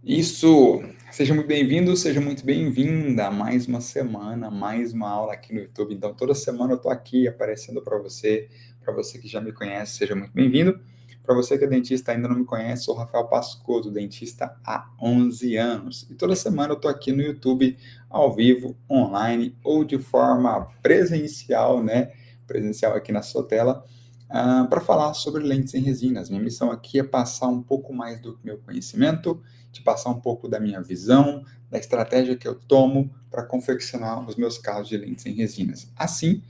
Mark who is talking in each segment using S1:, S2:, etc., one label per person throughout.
S1: Isso! Seja muito bem-vindo, seja muito bem-vinda a mais uma semana, mais uma aula aqui no YouTube. Então, toda semana eu estou aqui aparecendo para você que já me conhece, seja muito bem-vindo. Para você que é dentista e ainda não me conhece, sou Rafael Pascotto, dentista há 11 anos. E toda semana eu estou aqui no YouTube, ao vivo, online ou de forma presencial, né? Presencial aqui na sua tela, para falar sobre lentes em resinas. Minha missão aqui é passar um pouco mais do meu conhecimento, de passar um pouco da minha visão, da estratégia que eu tomo para confeccionar os meus carros de lentes em resinas. Assim,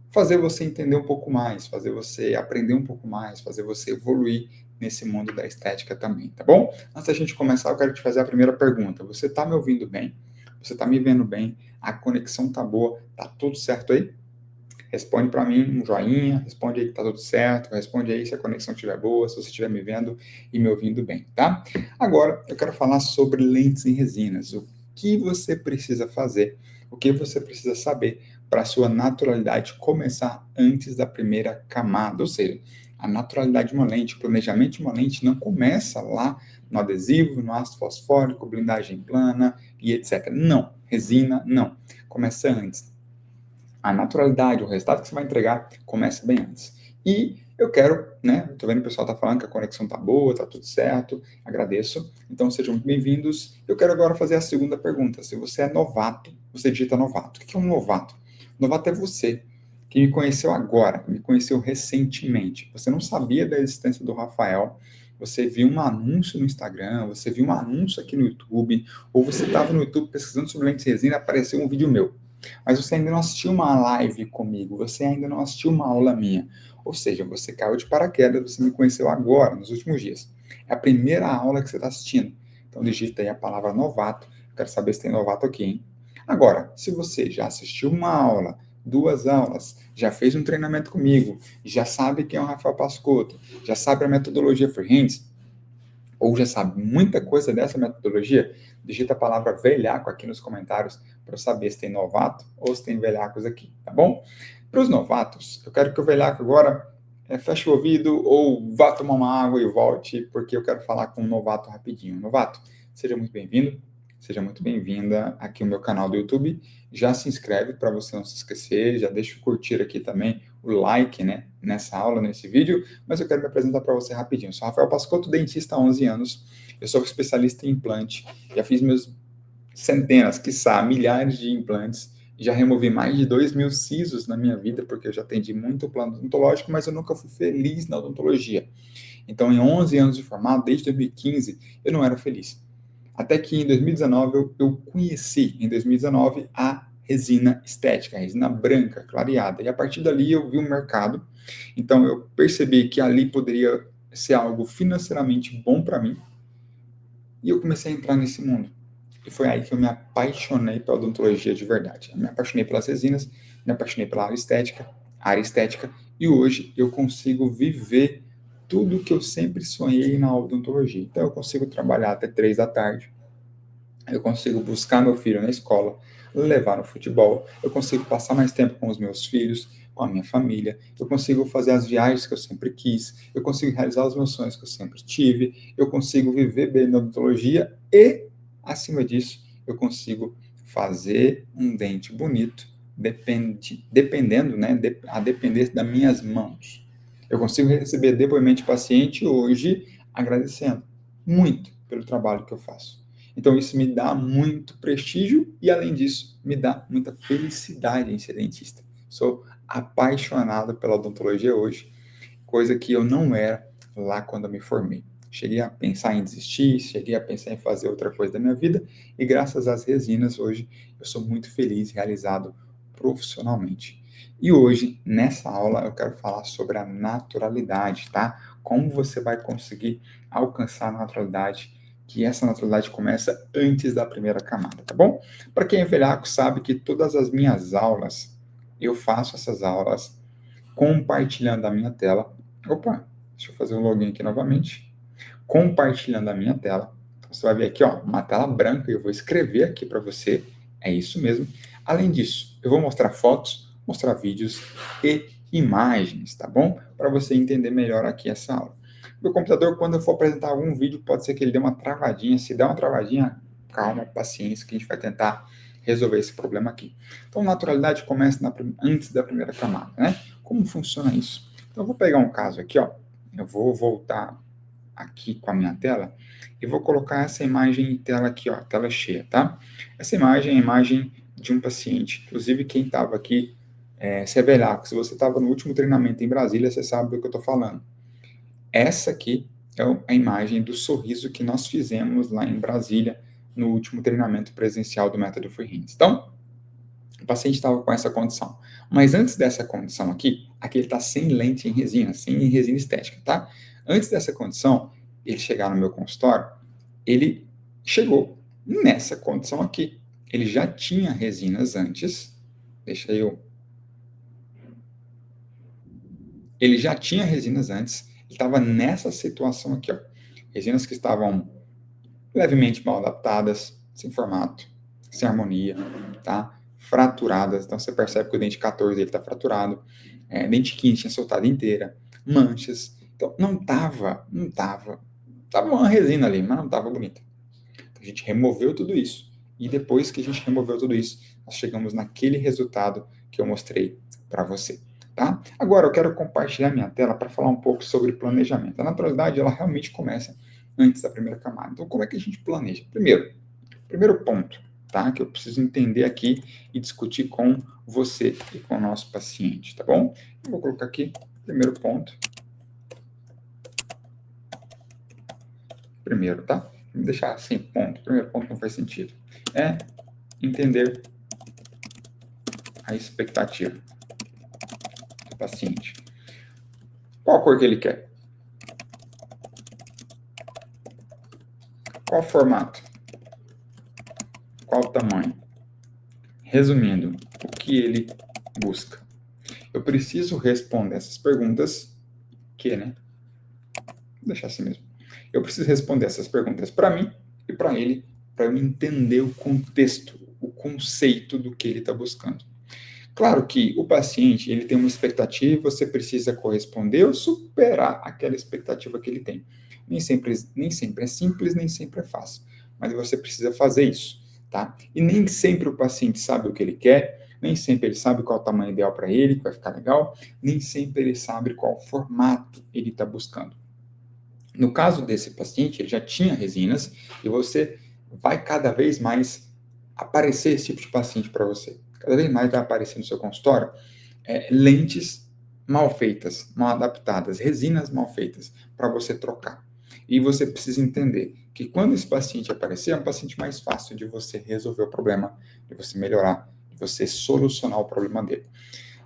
S1: fazer você entender um pouco mais, fazer você aprender um pouco mais, fazer você evoluir nesse mundo da estética também, tá bom? Antes da gente começar, eu quero te fazer a primeira pergunta. Você está me ouvindo bem? Você está me vendo bem? A conexão tá boa? Tá tudo certo aí? Responde para mim um joinha, responde aí que tá tudo certo, responde aí se a conexão estiver boa, se você estiver me vendo e me ouvindo bem, tá? Agora, eu quero falar sobre lentes em resinas. O que você precisa fazer, o que você precisa saber para a sua naturalidade começar antes da primeira camada, ou seja, a naturalidade de uma lente, o planejamento de uma lente não começa lá no adesivo, no ácido fosfórico, blindagem plana e etc. Não, resina não, começa antes. A naturalidade, o resultado que você vai entregar, começa bem antes. E eu quero, né? Tô vendo que o pessoal tá falando que a conexão tá boa, tá tudo certo, agradeço. Então sejam muito bem-vindos. Eu quero agora fazer a segunda pergunta. Se você é novato, você digita novato. O que é um novato? Novato é você, que me conheceu agora, me conheceu recentemente. Você não sabia da existência do Rafael, você viu um anúncio no Instagram, você viu um anúncio aqui no YouTube, ou você estava no YouTube pesquisando sobre lentes de resina e apareceu um vídeo meu. Mas você ainda não assistiu uma live comigo, você ainda não assistiu uma aula minha. Ou seja, você caiu de paraquedas, você me conheceu agora, nos últimos dias. É a primeira aula que você está assistindo. Então digita aí a palavra novato. Eu quero saber se tem novato aqui, hein? Agora, se você já assistiu uma aula, duas aulas, já fez um treinamento comigo, já sabe quem é o Rafael Pascotto, já sabe a metodologia Freehands, ou já sabe muita coisa dessa metodologia, digita a palavra velhaco aqui nos comentários para eu saber se tem novato ou se tem velhacos aqui, tá bom? Para os novatos, eu quero que o velhaco agora feche o ouvido ou vá tomar uma água e volte, porque eu quero falar com um novato rapidinho. Novato, seja muito bem-vindo, seja muito bem-vinda aqui no meu canal do YouTube. Já se inscreve para você não se esquecer, já deixa o curtir aqui também, o like, né, nessa aula, nesse vídeo, mas eu quero me apresentar para você rapidinho. Eu sou Rafael Pascotto, dentista há 11 anos, eu sou especialista em implante, já fiz meus centenas, quiçá, milhares de implantes, já removi mais de 2.000 sisos na minha vida, porque eu já atendi muito plano odontológico, mas eu nunca fui feliz na odontologia. Então, em 11 anos de formado, desde 2015, eu não era feliz. Até que em 2019 eu conheci, em 2019, a resina estética, a resina branca, clareada. E a partir dali eu vi o mercado. Então eu percebi que ali poderia ser algo financeiramente bom para mim. E eu comecei a entrar nesse mundo. E foi aí que eu me apaixonei pela odontologia de verdade. Eu me apaixonei pelas resinas, me apaixonei pela área estética, e hoje eu consigo viver tudo que eu sempre sonhei na odontologia. Então eu consigo trabalhar até 3 da tarde, eu consigo buscar meu filho na escola, levar no futebol, eu consigo passar mais tempo com os meus filhos, com a minha família, eu consigo fazer as viagens que eu sempre quis, eu consigo realizar os meus sonhos que eu sempre tive, eu consigo viver bem na odontologia e, acima disso, eu consigo fazer um dente bonito, dependendo, né, a depender das minhas mãos. Eu consigo receber depoimento de paciente hoje agradecendo muito pelo trabalho que eu faço. Então isso me dá muito prestígio e, além disso, me dá muita felicidade em ser dentista. Sou apaixonado pela odontologia hoje, coisa que eu não era lá quando eu me formei. Cheguei a pensar em desistir, cheguei a pensar em fazer outra coisa da minha vida e, graças às resinas, hoje eu sou muito feliz e realizado profissionalmente. E hoje, nessa aula, eu quero falar sobre a naturalidade, tá? Como você vai conseguir alcançar a naturalidade, que essa naturalidade começa antes da primeira camada, tá bom? Para quem é velhaco sabe que todas as minhas aulas, eu faço essas aulas compartilhando a minha tela. Opa, deixa eu fazer o login aqui novamente. Compartilhando a minha tela. Então, você vai ver aqui, ó, uma tela branca, e eu vou escrever aqui para você. É isso mesmo. Além disso, eu vou mostrar fotos, mostrar vídeos e imagens, tá bom? Para você entender melhor aqui essa aula. Meu computador, quando eu for apresentar algum vídeo, pode ser que ele dê uma travadinha. Se der uma travadinha, calma, paciência, que a gente vai tentar resolver esse problema aqui. Então, naturalidade começa antes da primeira camada, né? Como funciona isso? Então, eu vou pegar um caso aqui, ó. Eu vou voltar aqui com a minha tela e vou colocar essa imagem em tela aqui, ó, tela cheia, tá? Essa imagem é a imagem de um paciente. Inclusive, quem estava aqui, se é velhaco, se você estava no último treinamento em Brasília, você sabe do que eu estou falando. Essa aqui é a imagem do sorriso que nós fizemos lá em Brasília, no último treinamento presencial do método Freehands. Então, o paciente estava com essa condição. Mas antes dessa condição aqui ele está sem lente em resina, sem resina estética, tá? Antes dessa condição, ele chegar no meu consultório, ele chegou nessa condição aqui. Ele já tinha resinas antes, ele já tinha resinas antes, ele estava nessa situação aqui, ó. Resinas que estavam levemente mal adaptadas, sem formato, sem harmonia, tá? Fraturadas, então você percebe que o dente 14 dele está fraturado, dente 15 tinha soltado inteira, manchas, então não tava uma resina ali, mas não tava bonita. Então a gente removeu tudo isso, e depois que a gente removeu tudo isso, nós chegamos naquele resultado que eu mostrei para você, tá? Agora eu quero compartilhar minha tela para falar um pouco sobre planejamento. A naturalidade, ela realmente começa antes da primeira camada. Então, como é que a gente planeja? Primeiro ponto, tá? Que eu preciso entender aqui e discutir com você e com o nosso paciente, tá bom? Eu vou colocar aqui, primeiro ponto. Primeiro, tá? Vou deixar assim, ponto. Primeiro ponto não faz sentido. É entender a expectativa do paciente. Qual a cor que ele quer? Qual o formato? Qual o tamanho? Resumindo, o que ele busca? Eu preciso responder essas perguntas né? Vou deixar assim mesmo. Eu preciso responder essas perguntas para mim e para ele, para eu entender o contexto, o conceito do que ele está buscando. Claro que o paciente, ele tem uma expectativa, você precisa corresponder ou superar aquela expectativa que ele tem. Nem sempre é simples, nem sempre é fácil, mas você precisa fazer isso, tá? E nem sempre o paciente sabe o que ele quer, nem sempre ele sabe qual é o tamanho ideal para ele, que vai ficar legal, nem sempre ele sabe qual formato ele está buscando. No caso desse paciente, ele já tinha resinas e você vai cada vez mais aparecer esse tipo de paciente para você. Cada vez mais vai aparecer no seu consultório lentes mal feitas, mal adaptadas, resinas mal feitas para você trocar. E você precisa entender que quando esse paciente aparecer, é um paciente mais fácil de você resolver o problema, de você melhorar, de você solucionar o problema dele.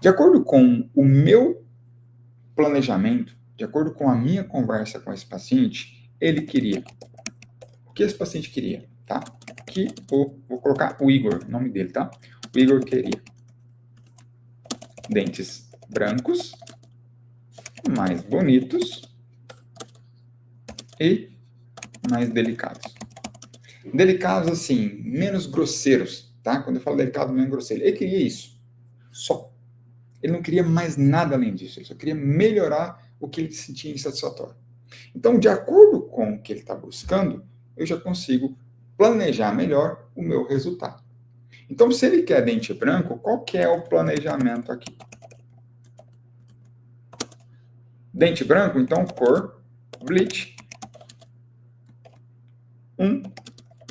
S1: De acordo com o meu planejamento, de acordo com a minha conversa com esse paciente, ele queria. O que esse paciente queria, tá? Vou colocar o Igor, o nome dele, tá? O Igor queria dentes brancos, mais bonitos e mais delicados. Delicados, assim, menos grosseiros, tá? Quando eu falo delicado, menos grosseiro. Ele queria isso, só. Ele não queria mais nada além disso, ele só queria melhorar o que ele sentia insatisfatório. Então, de acordo com o que ele está buscando, eu já consigo planejar melhor o meu resultado. Então, se ele quer dente branco, qual que é o planejamento aqui? Dente branco, então, cor, bleach, 1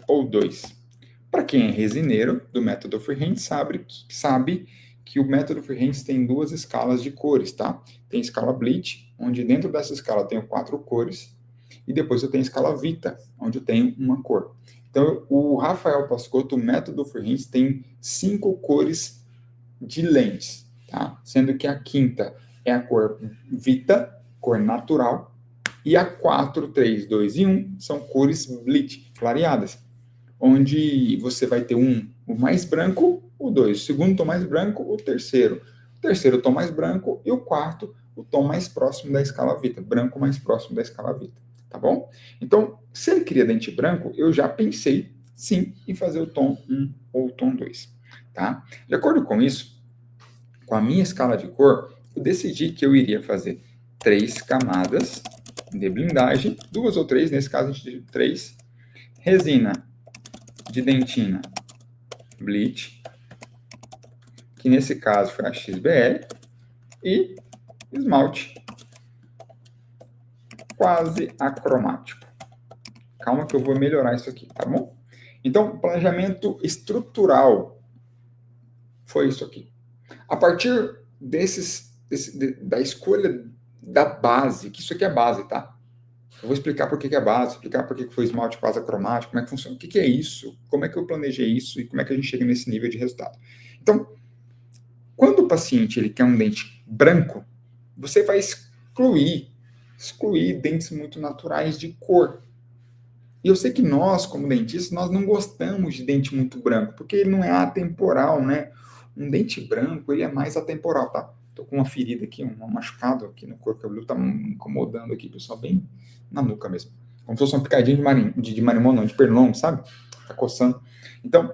S1: ou 2. Para quem é resineiro do método Freehand, sabe que o método Freehand tem duas escalas de cores, tá? Tem escala bleach, onde dentro dessa escala eu tenho 4 cores, e depois eu tenho a escala Vita, onde eu tenho uma cor. Então, o Rafael Pascotto, o método Freehand, tem 5 cores de lentes, tá? Sendo que a quinta é a cor Vita, cor natural, e a 4, 3, 2 e 1 são cores bleach, clareadas, onde você vai ter o mais branco, o 2, o segundo tom mais branco, o terceiro tom mais branco e o quarto, o tom mais próximo da escala Vita, branco mais próximo da escala Vita, tá bom? Então, se ele queria dente branco, eu já pensei, sim, em fazer o tom 1 ou o tom 2, tá? De acordo com isso, com a minha escala de cor, eu decidi que eu iria fazer 3 camadas de blindagem, 2 ou 3, nesse caso a gente tem 3, resina de dentina bleach, que nesse caso foi a XBL, e esmalte quase acromático. Calma que eu vou melhorar isso aqui, tá bom? Então, planejamento estrutural foi isso aqui. A partir da escolha da base, que isso aqui é base, tá? Eu vou explicar por que é base, explicar por que foi esmalte quase acromático, como é que funciona, o que é isso, como é que eu planejei isso e como é que a gente chega nesse nível de resultado. Então, quando o paciente ele quer um dente branco, você vai excluir dentes muito naturais de cor. E eu sei que nós, como dentistas, nós não gostamos de dente muito branco, porque ele não é atemporal, né? Um dente branco, ele é mais atemporal, tá? Tô com uma ferida aqui, um machucado aqui no couro cabeludo, tá me incomodando aqui, pessoal, bem na nuca mesmo. Como se fosse uma picadinha de marimão, não, de pernilongo, sabe? Tá coçando. Então,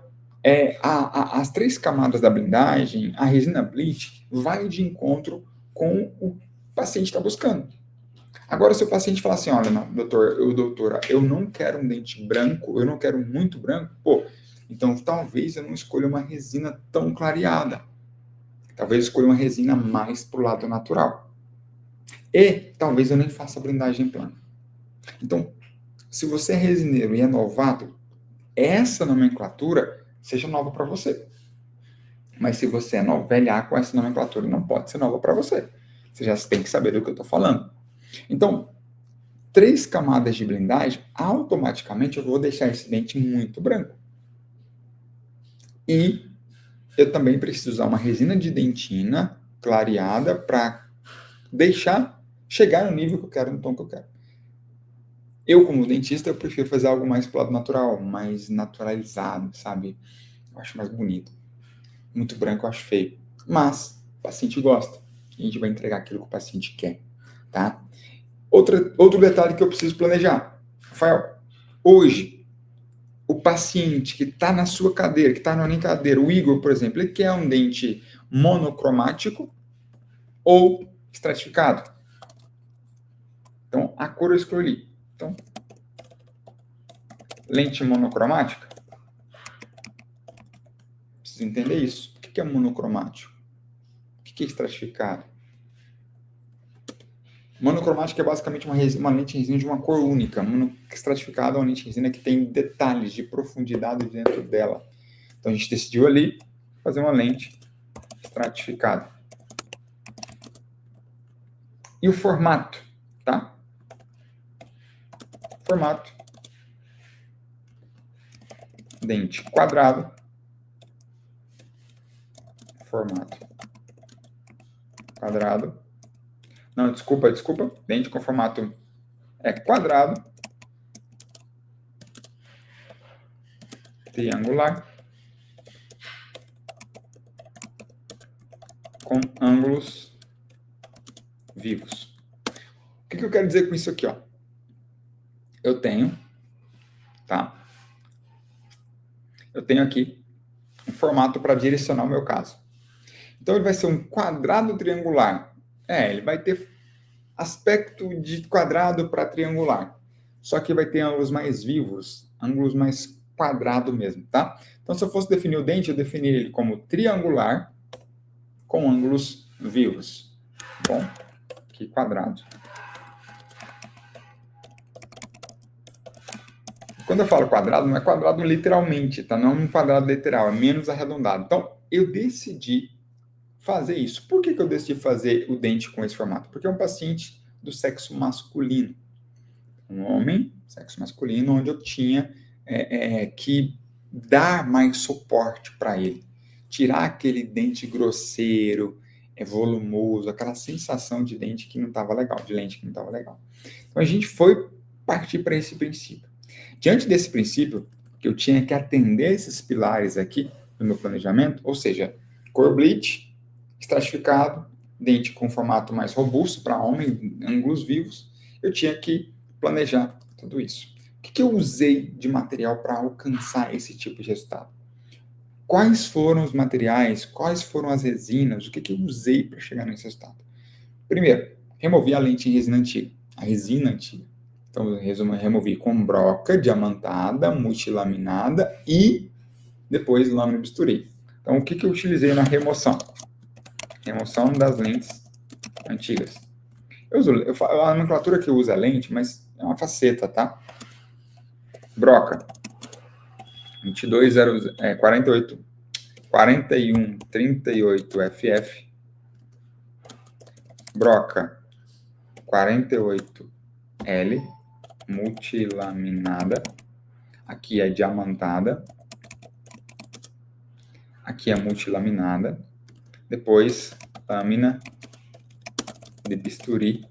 S1: as 3 camadas da blindagem, a resina bleach, vai de encontro com o paciente está buscando. Agora, se o paciente falar assim, olha, não, doutora, eu não quero um dente branco, eu não quero muito branco, pô, então talvez eu não escolha uma resina tão clareada. Talvez eu escolha uma resina mais pro lado natural. E talvez eu nem faça blindagem plana. Então, se você é resineiro e é novato, essa nomenclatura seja nova para você. Mas se você é velhaco, essa nomenclatura não pode ser nova para você. Você já tem que saber do que eu estou falando. Então, 3 camadas de blindagem, automaticamente eu vou deixar esse dente muito branco. E eu também preciso usar uma resina de dentina clareada para deixar chegar no nível que eu quero, no tom que eu quero. Eu, como dentista, eu prefiro fazer algo mais pro lado natural, mais naturalizado, sabe? Eu acho mais bonito. Muito branco eu acho feio. Mas o paciente gosta. E a gente vai entregar aquilo que o paciente quer, tá? Outro detalhe que eu preciso planejar. Rafael, hoje, o paciente que está na sua cadeira, que está na minha cadeira, o Igor, por exemplo, ele quer um dente monocromático ou estratificado. Então, a cor eu escolhi. Então, lente monocromática. Preciso entender isso. O que é monocromático? O que é estratificado? Monocromática é basicamente uma lente resina de uma cor única. Estratificada é uma lente resina que tem detalhes de profundidade dentro dela. Então a gente decidiu ali fazer uma lente estratificada. E o formato, tá? Formato. Dente quadrado. Formato quadrado. Não, desculpa. Dente com formato quadrado. Triangular. Com ângulos vivos. O que eu quero dizer com isso aqui, ó? Eu tenho aqui um formato para direcionar o meu caso. Então, ele vai ser um quadrado triangular. Ele vai ter aspecto de quadrado para triangular. Só que vai ter ângulos mais vivos, ângulos mais quadrado mesmo, tá? Então, se eu fosse definir o dente, eu definiria ele como triangular com ângulos vivos. Bom, aqui quadrado. Quando eu falo quadrado, não é quadrado literalmente, tá? Não é um quadrado literal, é menos arredondado. Então, eu decidi fazer isso. Por que eu decidi fazer o dente com esse formato? Porque é um paciente do sexo masculino. Um homem, sexo masculino, onde eu tinha que dar mais suporte para ele. Tirar aquele dente grosseiro, volumoso, aquela sensação de dente que não estava legal, de lente que não estava legal. Então, a gente foi partir para esse princípio. Diante desse princípio, que eu tinha que atender esses pilares aqui no meu planejamento, ou seja, cor bleach, estratificado, dente com formato mais robusto para homem, ângulos vivos, eu tinha que planejar tudo isso. O que eu usei de material para alcançar esse tipo de resultado? Quais foram os materiais, quais foram as resinas, o que eu usei para chegar nesse resultado? Primeiro, removi a lente em resina antiga. a resina antiga. Então, eu removi com broca diamantada, multilaminada e depois lâmina bisturi. Então, o que eu utilizei na remoção? Remoção das lentes antigas. A nomenclatura que eu uso é lente, mas é uma faceta, tá? Broca. 48, 4138 FF. Broca 48L, multilaminada. Aqui é diamantada. Aqui é multilaminada. Depois, lâmina de bisturi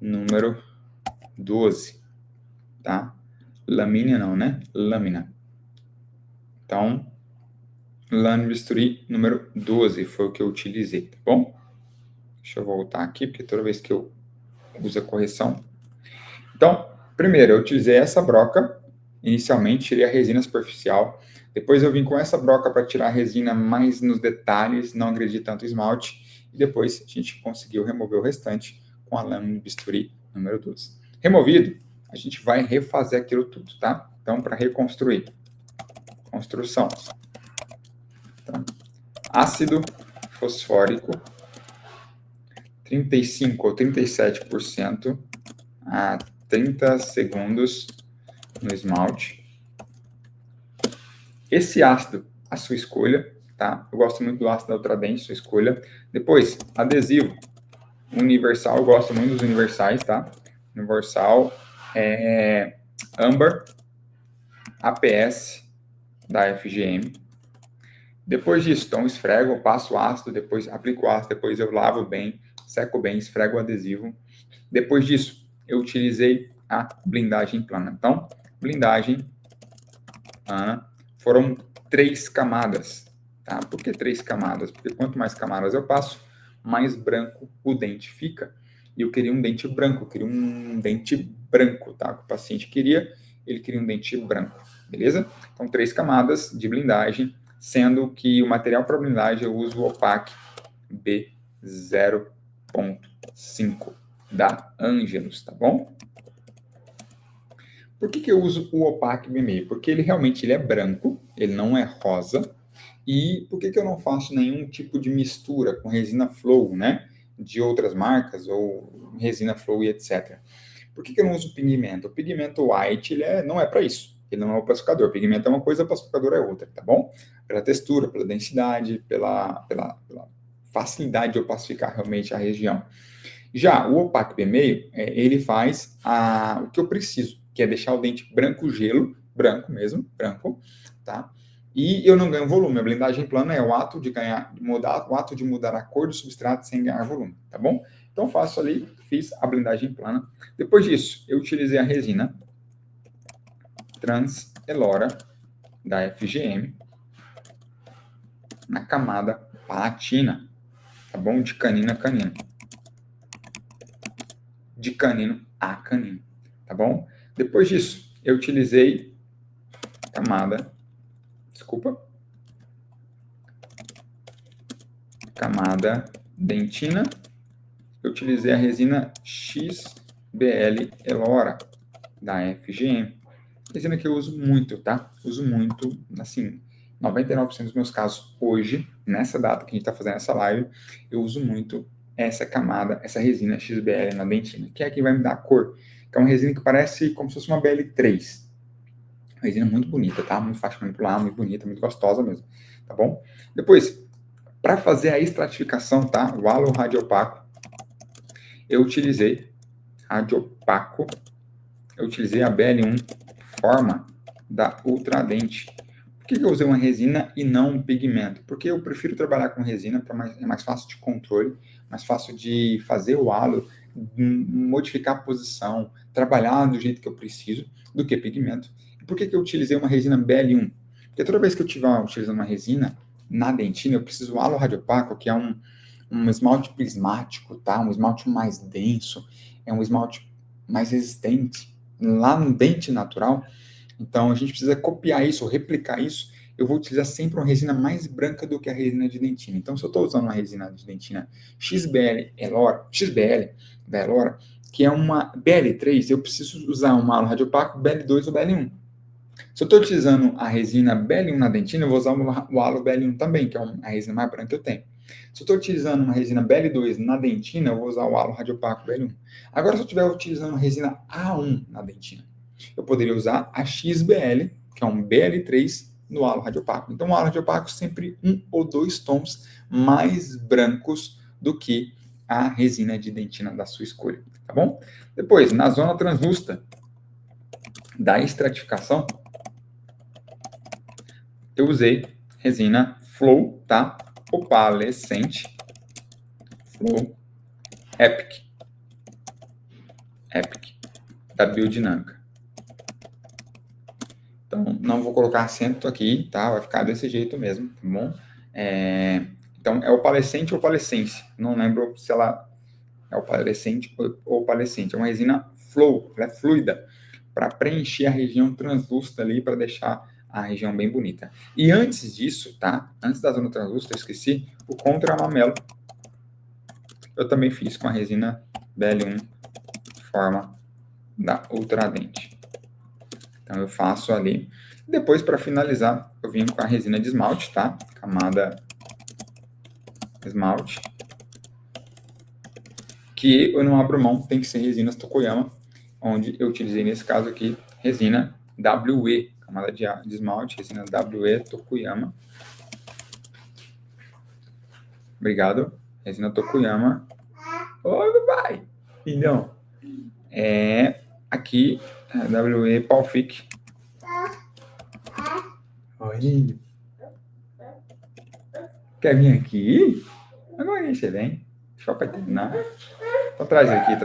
S1: número 12, tá? Lamínea não, né? Lâmina. Então, lâmina de bisturi número 12 foi o que eu utilizei, tá bom? Deixa eu voltar aqui, porque toda vez que eu uso a correção. Então, primeiro, eu utilizei essa broca. Inicialmente, tirei a resina superficial. Depois eu vim com essa broca para tirar a resina mais nos detalhes, não agredir tanto o esmalte. E depois a gente conseguiu remover o restante com a lâmina de bisturi número 12. Removido, a gente vai refazer aquilo tudo, tá? Então, para reconstruir. Construção. Então, ácido fosfórico, 35 ou 37% a 30 segundos no esmalte. Esse ácido, a sua escolha, tá? Eu gosto muito do ácido da Ultradent, sua escolha. Depois, adesivo universal, eu gosto muito dos universais, tá? Universal Amber APS da FGM. Depois disso, então, esfrego, passo ácido, depois aplico ácido, depois eu lavo bem, seco bem, esfrego o adesivo. Depois disso, eu utilizei a blindagem plana. Então, blindagem plana foram 3 camadas, tá? Por que 3 camadas? Porque quanto mais camadas eu passo, mais branco o dente fica. E eu queria um dente branco, tá? O que o paciente queria, ele queria um dente branco, beleza? Então, 3 camadas de blindagem, sendo que o material para blindagem eu uso o Opaque B0.5 da Angelus, tá bom? Por que eu uso o Opaque B6? Porque ele realmente é branco, ele não é rosa. E por que eu não faço nenhum tipo de mistura com resina Flow, né? De outras marcas, ou resina Flow e etc. Por que eu não uso pigmento? O pigmento white não é para isso. Ele não é o pacificador. O pigmento é uma coisa, o pacificador é outra, tá bom? Pela textura, pela densidade, pela facilidade de eu pacificar realmente a região. Já o Opaque B6, ele faz o que eu preciso, que é deixar o dente branco gelo, branco mesmo, branco, tá? E eu não ganho volume. A blindagem plana é o ato de mudar a cor do substrato sem ganhar volume, tá bom? Então faço ali, fiz a blindagem plana. Depois disso, eu utilizei a resina Trans Elora da FGM na camada palatina, tá bom? De canino a canino. De canino a canino, tá bom? Depois disso, eu utilizei camada dentina. Eu utilizei a resina XBL Elora da FGM. Resina que eu uso muito, tá? Uso muito, assim, 99% dos meus casos hoje, nessa data que a gente está fazendo essa live, eu uso muito essa camada, essa resina XBL na dentina, que é a que vai me dar a cor. Que é uma resina que parece como se fosse uma BL3. Uma resina muito bonita, tá? Muito fácil de manipular, muito bonita, muito gostosa mesmo, tá bom? Depois, para fazer a estratificação, tá? O halo radiopaco, eu utilizei a BL1 Forma da Ultradent. Por que eu usei uma resina e não um pigmento? Porque eu prefiro trabalhar com resina, é mais fácil de controle, mais fácil de fazer o halo, modificar a posição, trabalhar do jeito que eu preciso, do que pigmento. E por que eu utilizei uma resina BL1? Porque toda vez que eu estiver utilizando uma resina na dentina, eu preciso do halo radiopaco, que é um esmalte prismático, tá? Um esmalte mais denso, é um esmalte mais resistente, lá no dente natural. Então, a gente precisa copiar isso, replicar isso. Eu vou utilizar sempre uma resina mais branca do que a resina de dentina. Então, se eu estou usando uma resina de dentina XBL da Elora, que é uma BL3, eu preciso usar um halo radiopaco BL2 ou BL1. Se eu estou utilizando a resina BL1 na dentina, eu vou usar o halo BL1 também, que é a resina mais branca que eu tenho. Se eu estou utilizando uma resina BL2 na dentina, eu vou usar o halo radiopaco BL1. Agora, se eu estiver utilizando resina A1 na dentina, eu poderia usar a XBL, que é um BL3, no halo radiopaco. Então, o halo radiopaco sempre 1 ou 2 tons mais brancos do que a resina de dentina da sua escolha, tá bom? Depois, na zona translúcida da estratificação, eu usei resina Flow, tá? Opalescente. Flow. Epic, da Biodinâmica. Então, não vou colocar acento aqui, tá? Vai ficar desse jeito mesmo, tá bom? Então, é opalescente ou opalescência. Não lembro se ela é opalescente ou opalescente. É uma resina Flow, ela é fluida, para preencher a região translúcida ali, para deixar a região bem bonita. E antes disso, tá? Antes da zona translúcida, eu esqueci, o contramamelo eu também fiz com a resina BL1 forma da Ultradente. Então eu faço ali. Depois, para finalizar, eu vim com a resina de esmalte, tá? Camada esmalte. Que eu não abro mão, tem que ser resinas Tokoyama, onde eu utilizei nesse caso aqui resina WE, camada de esmalte, resina WE Tokoyama. Obrigado, resina Tokoyama. Oi, papai! Então, aqui, WE Palfic. Oi. Quer vir aqui? Agora você vem. Deixa o papai terminar. Então traz ele aqui.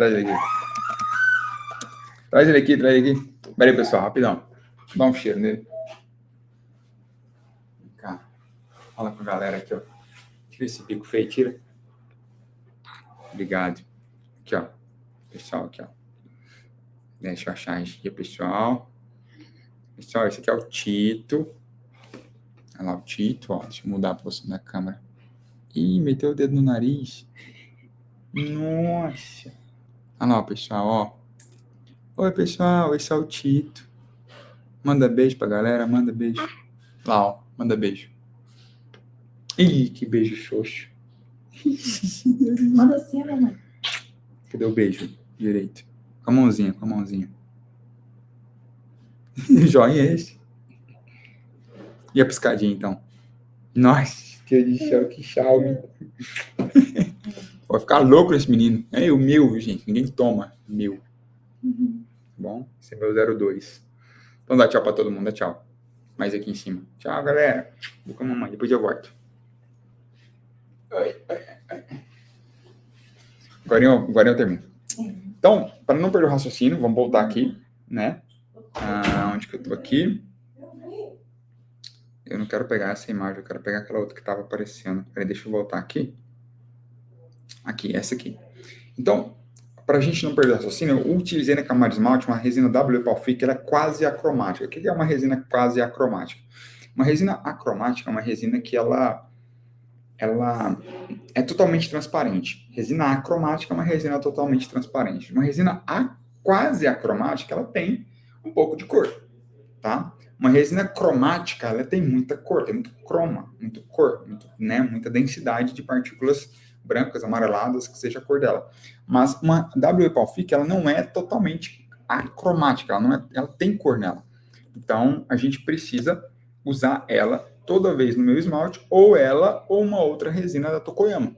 S1: Traz ele aqui. Pera aí, pessoal, rapidão. Dá um cheiro nele. Vem cá. Fala com a galera aqui, ó. Tira esse bico feio, tira. Obrigado. Aqui, ó. Pessoal, aqui, ó. Deixa eu achar aqui, pessoal. Pessoal, esse aqui é o Tito. Olha lá o Tito, ó. Deixa eu mudar a posição da câmera. Ih, meteu o dedo no nariz. Nossa. Olha lá, pessoal, ó. Oi, pessoal, esse é o Tito. Manda beijo pra galera, manda beijo. Lá, ó, manda beijo. Ih, que beijo xoxo.
S2: Manda assim, mamãe.
S1: Cadê o beijo direito? Com a mãozinha. Joinha esse. E a piscadinha, então? Nossa, que charme. Vai ficar louco esse menino. É o meu, gente. Ninguém toma. Meu. Bom, esse é meu 02. Então dá tchau pra todo mundo. Dá tchau. Mais aqui em cima. Tchau, galera. Vou com a mamãe. Depois eu volto. Agora eu termino. Então, para não perder o raciocínio, vamos voltar aqui, né? Onde que eu tô aqui? Eu não quero pegar essa imagem, eu quero pegar aquela outra que estava aparecendo. Peraí, deixa eu voltar aqui. Aqui, essa aqui. Então, para a gente não perder o raciocínio, eu utilizei na camada de esmalte uma resina WE Palfic, ela é quase acromática. O que é uma resina quase acromática? Uma resina acromática é uma resina que ela é totalmente transparente. Resina acromática é uma resina totalmente transparente. Uma resina quase acromática, ela tem um pouco de cor, tá? Uma resina cromática, ela tem muita cor, tem muito croma, muita densidade de partículas brancas, amareladas, que seja a cor dela. Mas uma WE Palfic, ela não é totalmente acromática, ela tem cor nela. Então, a gente precisa usar ela toda vez no meu esmalte, ou uma outra resina da Tokoyama.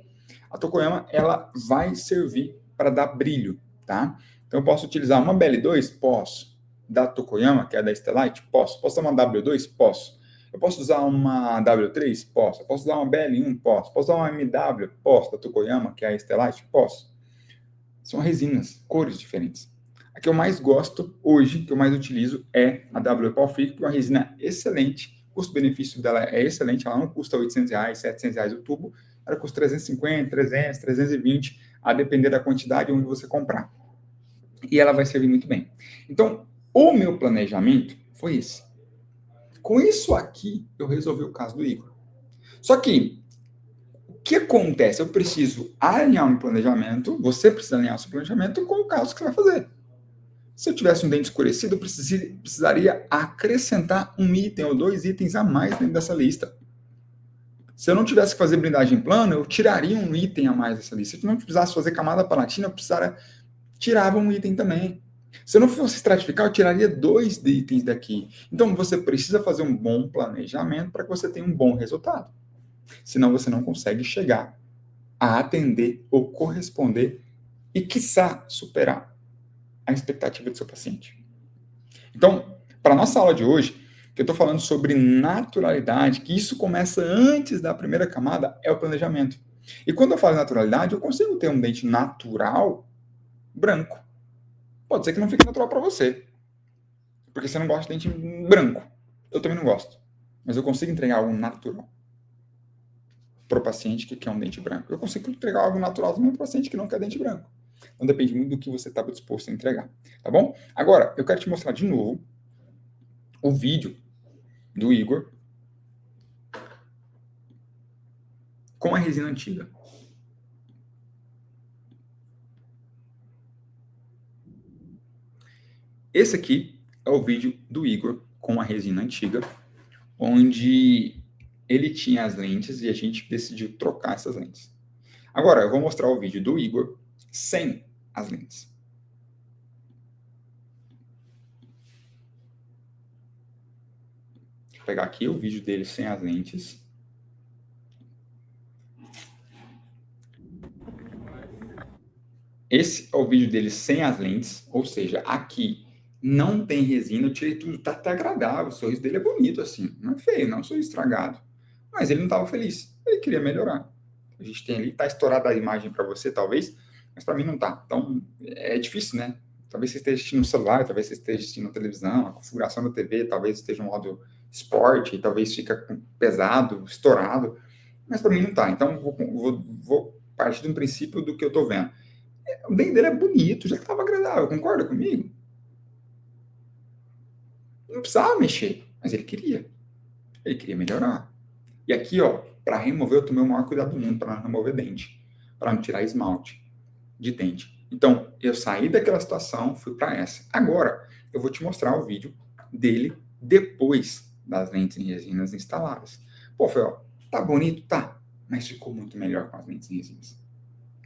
S1: A Tokoyama, ela vai servir para dar brilho, tá? Então, eu posso utilizar uma BL2? Posso. Da Tokoyama, que é da Stellite? Posso. Posso usar uma W2? Posso. Eu posso usar uma W3? Posso. Eu posso usar uma BL1? Posso. Posso usar uma MW? Posso. Da Tokoyama, que é a Stellite? Posso. São resinas, cores diferentes. A que eu mais gosto hoje, que eu mais utilizo, é a WE Palfic, que é uma resina excelente. O custo-benefício dela é excelente, ela não custa R$800, R$700 o tubo, ela custa 350, 300, 320, a depender da quantidade onde você comprar. E ela vai servir muito bem. Então, o meu planejamento foi esse. Com isso aqui, eu resolvi o caso do Igor. Só que, que acontece? Eu preciso alinhar um planejamento, você precisa alinhar o seu planejamento com o caso que você vai fazer. Se eu tivesse um dente escurecido, eu precisaria acrescentar um item ou 2 itens a mais dentro dessa lista. Se eu não tivesse que fazer blindagem plana, eu tiraria um item a mais dessa lista. Se eu não precisasse fazer camada palatina, eu tirava um item também. Se eu não fosse estratificar, eu tiraria 2 itens daqui. Então, você precisa fazer um bom planejamento para que você tenha um bom resultado. Senão, você não consegue chegar a atender ou corresponder e, quiçá, superar a expectativa do seu paciente. Então, para a nossa aula de hoje, que eu estou falando sobre naturalidade, que isso começa antes da primeira camada, é o planejamento. E quando eu falo naturalidade, eu consigo ter um dente natural branco. Pode ser que não fique natural para você, porque você não gosta de dente branco. Eu também não gosto. Mas eu consigo entregar algo natural para o paciente que quer um dente branco. Eu consigo entregar algo natural também para o paciente que não quer dente branco. Então depende muito do que você está disposto a entregar. Tá bom? Agora, eu quero te mostrar de novo o vídeo do Igor com a resina antiga. Esse aqui é o vídeo do Igor com a resina antiga, onde ele tinha as lentes e a gente decidiu trocar essas lentes. Agora, eu vou mostrar o vídeo do Igor sem as lentes. Vou pegar aqui o vídeo dele sem as lentes. Esse é o vídeo dele sem as lentes, ou seja, aqui não tem resina, eu tirei tudo, tá até agradável, o sorriso dele é bonito assim, não é feio, não é um sorriso estragado. Mas ele não estava feliz, ele queria melhorar. A gente tem ali, tá estourada a imagem para você, talvez, mas para mim não tá. Então, é difícil, né? Talvez você esteja assistindo no celular, talvez você esteja assistindo na televisão, a configuração da TV, talvez esteja no modo esporte, talvez fica pesado, estourado, mas para mim não tá. Então, vou partir de um princípio do que eu tô vendo. O dente dele é bonito, já estava agradável, concorda comigo? Não precisava mexer, mas ele queria. Ele queria melhorar. E aqui, ó, para remover, eu tomei o maior cuidado do mundo para não remover dente, para não tirar esmalte de dente. Então, eu saí daquela situação, fui para essa. Agora, eu vou te mostrar o vídeo dele depois das lentes em resinas instaladas. Pô, foi, ó, tá bonito? Tá, mas ficou muito melhor com as lentes em resinas.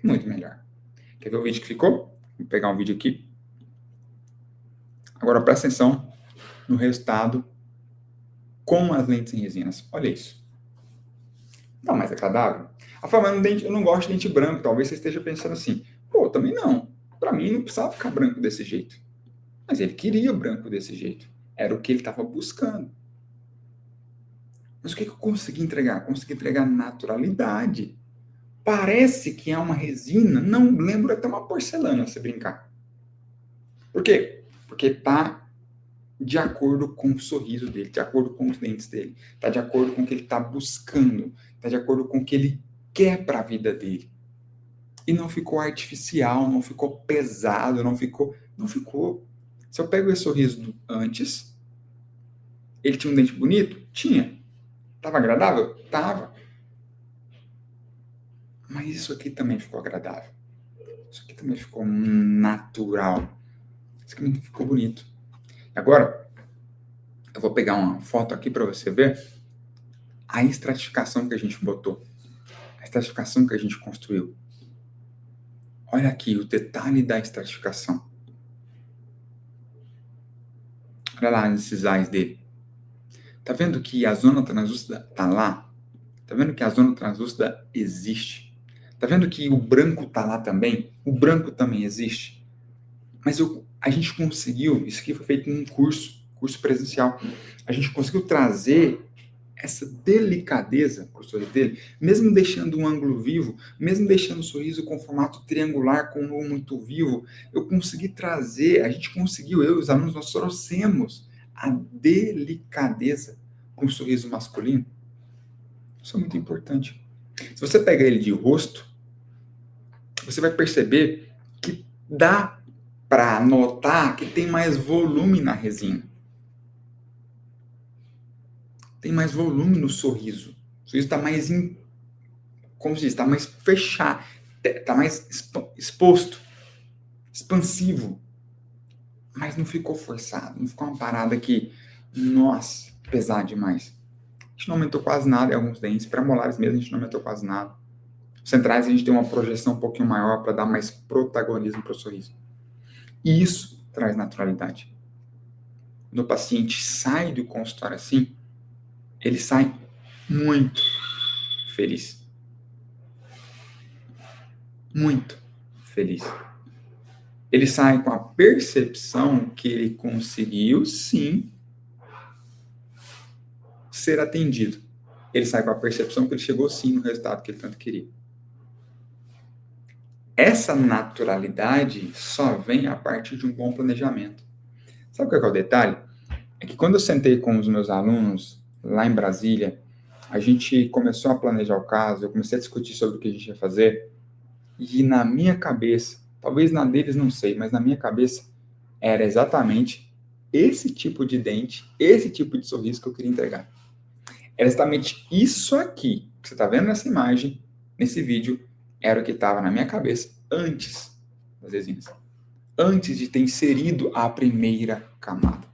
S1: Muito melhor. Quer ver o vídeo que ficou? Vou pegar um vídeo aqui. Agora, presta atenção no resultado com as lentes em resinas. Olha isso. Tá mais agradável? A forma eu não gosto de dente branco. Talvez você esteja pensando assim, pô, também não. Para mim não precisava ficar branco desse jeito. Mas ele queria branco desse jeito. Era o que ele estava buscando. Mas o que eu consegui entregar? Consegui entregar naturalidade. Parece que é uma resina, não lembro até uma porcelana, se brincar. Por quê? Porque tá de acordo com o sorriso dele, de acordo com os dentes dele, tá de acordo com o que ele tá buscando, tá de acordo com o que ele quer para a vida dele. E não ficou artificial, não ficou pesado, não ficou. Se eu pego esse sorriso antes, ele tinha um dente bonito? Tinha. Tava agradável? Tava. Mas isso aqui também ficou agradável. Isso aqui também ficou natural. Isso aqui ficou bonito. Agora, eu vou pegar uma foto aqui para você ver a estratificação que a gente botou. A estratificação que a gente construiu. Olha aqui o detalhe da estratificação. Olha lá as incisais dele. Tá vendo que a zona translúcida tá lá? Tá vendo que a zona translúcida existe? Tá vendo que o branco tá lá também? O branco também existe. Mas a gente conseguiu, isso aqui foi feito em um curso presencial. A gente conseguiu trazer essa delicadeza para o sorriso dele, mesmo deixando um ângulo vivo, mesmo deixando o sorriso com formato triangular, com um muito vivo, eu consegui trazer, a gente conseguiu, eu e os alunos, nós trouxemos a delicadeza com o sorriso masculino. Isso é muito importante. Se você pega ele de rosto, você vai perceber que dá para notar que tem mais volume na resina. Tem mais volume no sorriso. O sorriso está mais como se diz, está mais fechado, está mais exposto, expansivo. Mas não ficou forçado, não ficou uma parada que, nossa, pesar demais. A gente não aumentou quase nada em alguns dentes, pré-molares mesmo a gente não aumentou quase nada. Os centrais a gente tem uma projeção um pouquinho maior para dar mais protagonismo para o sorriso. E isso traz naturalidade. Quando o paciente sai do consultório assim, ele sai muito feliz. Muito feliz. Ele sai com a percepção que ele conseguiu, sim, ser atendido. Ele sai com a percepção que ele chegou, sim, no resultado que ele tanto queria. Essa naturalidade só vem a partir de um bom planejamento. Sabe qual é o detalhe? É que quando eu sentei com os meus alunos lá em Brasília, a gente começou a planejar o caso, eu comecei a discutir sobre o que a gente ia fazer, e na minha cabeça, talvez na deles não sei, mas na minha cabeça, era exatamente esse tipo de dente, esse tipo de sorriso que eu queria entregar. Era exatamente isso aqui, que você está vendo nessa imagem, nesse vídeo, era o que estava na minha cabeça antes das resinas. Antes de ter inserido a primeira camada.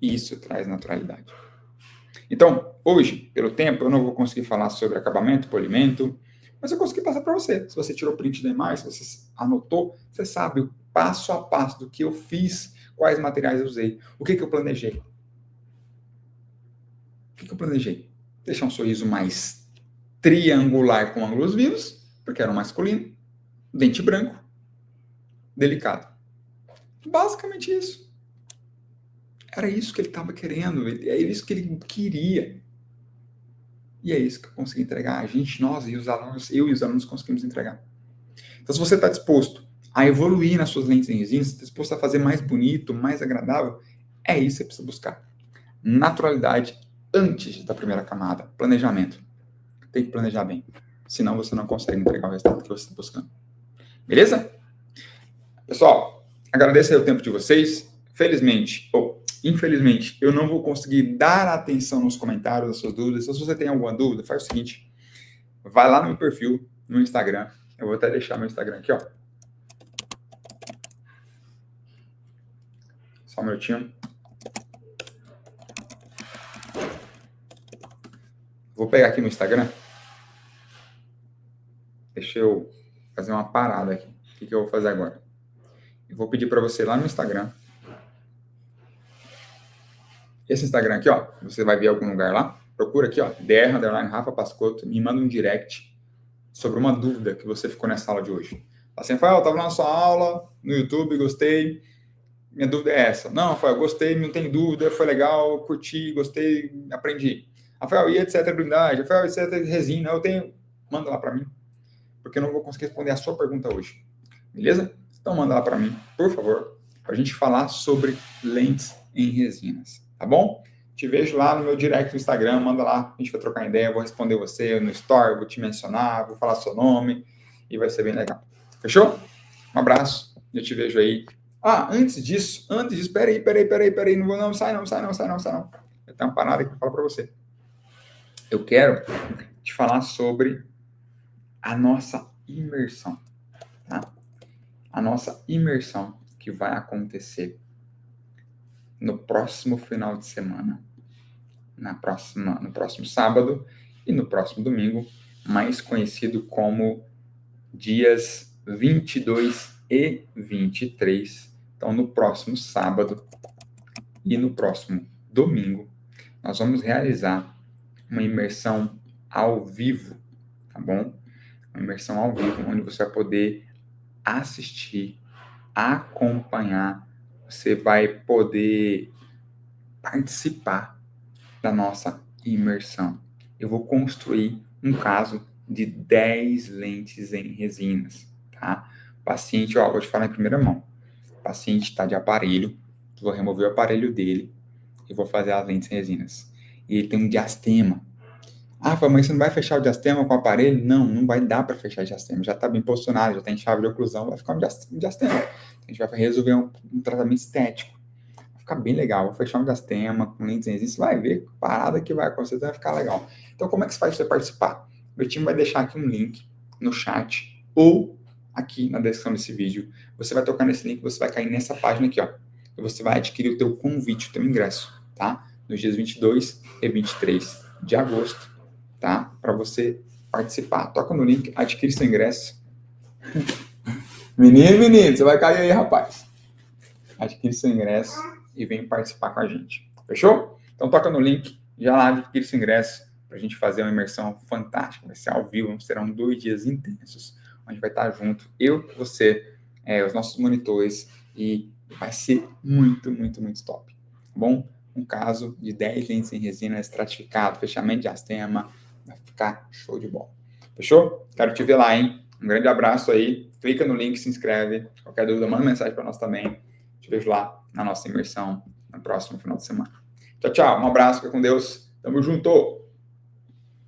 S1: Isso traz naturalidade. Então, hoje, pelo tempo, eu não vou conseguir falar sobre acabamento, polimento, mas eu consegui passar para você. Se você tirou print da imagem, se você anotou, você sabe o passo a passo do que eu fiz, quais materiais eu usei, o que eu planejei. O que eu planejei? Deixar um sorriso mais triangular com ângulos vivos, porque era um masculino, dente branco, delicado. Basicamente isso. Era isso que ele estava querendo, é isso que ele queria. E é isso que eu consegui entregar. A gente, nós e os alunos, eu e os alunos conseguimos entregar. Então, se você está disposto a evoluir nas suas lentes em resina, se está disposto a fazer mais bonito, mais agradável, é isso que você precisa buscar. Naturalidade antes da primeira camada. Planejamento. Tem que planejar bem. Senão você não consegue entregar o resultado que você está buscando. Beleza? Pessoal, agradeço aí o tempo de vocês. Felizmente, ou infelizmente, eu não vou conseguir dar atenção nos comentários das suas dúvidas. Então, se você tem alguma dúvida, faz o seguinte. Vai lá no meu perfil, no Instagram. Eu vou até deixar meu Instagram aqui, ó. Só um minutinho. Vou pegar aqui no Instagram. Deixa eu fazer uma parada aqui. O que eu vou fazer agora? Eu vou pedir para você lá no Instagram. Esse Instagram aqui, ó. Você vai ver algum lugar lá. Procura aqui, ó. Rafa Pascotto. Me manda um direct sobre uma dúvida que você ficou nessa aula de hoje. Assim, Rafael, eu estava na sua aula no YouTube, gostei. Minha dúvida é essa. Não, Rafael, gostei, não tem dúvida, foi legal, curti, gostei, aprendi. Rafael, e etc. blindagem? Rafael, etc. resina? Eu tenho... Manda lá para mim, porque eu não vou conseguir responder a sua pergunta hoje. Beleza? Então manda lá para mim, por favor, para a gente falar sobre lentes em resinas. Tá bom? Te vejo lá no meu direct no Instagram, manda lá, a gente vai trocar ideia, eu vou responder você no story, vou te mencionar, vou falar seu nome e vai ser bem legal. Fechou? Um abraço, eu te vejo aí. Ah, antes disso, peraí, não sai não. Eu tenho uma parada que eu falo para você. Eu quero te falar sobre a nossa imersão, tá? A nossa imersão que vai acontecer no próximo final de semana, no próximo sábado e no próximo domingo, mais conhecido como dias 22 e 23. Então, no próximo sábado e no próximo domingo, nós vamos realizar uma imersão ao vivo, tá bom? Uma imersão ao vivo, onde você vai poder assistir, acompanhar, você vai poder participar da nossa imersão. Eu vou construir um caso de 10 lentes em resinas, tá? Paciente, ó, vou te falar em primeira mão. O paciente está de aparelho, vou remover o aparelho dele e vou fazer as lentes em resinas. E ele tem um diastema. Ah, mas você não vai fechar o diastema com o aparelho? Não vai dar para fechar o diastema. Já está bem posicionado, já tem chave de oclusão, vai ficar um diastema. A gente vai resolver um tratamento estético. Vai ficar bem legal. Vou fechar um diastema com lentes em resinas. Você vai ver que parada que vai acontecer, vai ficar legal. Então, como é que você faz para você participar? meu time vai deixar aqui um link no chat ou aqui na descrição desse vídeo. Você vai tocar nesse link, você vai cair nessa página aqui, ó. E você vai adquirir o teu convite, o teu ingresso, tá? Nos dias 22 e 23 de agosto, tá? Para você participar. Toca no link, adquire seu ingresso. Menino, você vai cair aí, rapaz. Adquire seu ingresso e vem participar com a gente. Fechou? Então toca no link, já lá adquire seu ingresso pra gente fazer uma imersão fantástica. Vai ser ao vivo, serão 2 dias intensos, onde vai estar junto eu, você, os nossos monitores, e vai ser muito, muito, muito top. Tá bom? Um caso de 10 lentes em resina estratificado, fechamento de astema, vai ficar show de bola. Fechou? Quero te ver lá, hein? Um grande abraço aí. Clica no link, se inscreve. Qualquer dúvida, manda mensagem para nós também. Te vejo lá na nossa imersão no próximo final de semana. Tchau, tchau. Um abraço, fica com Deus. Tamo junto!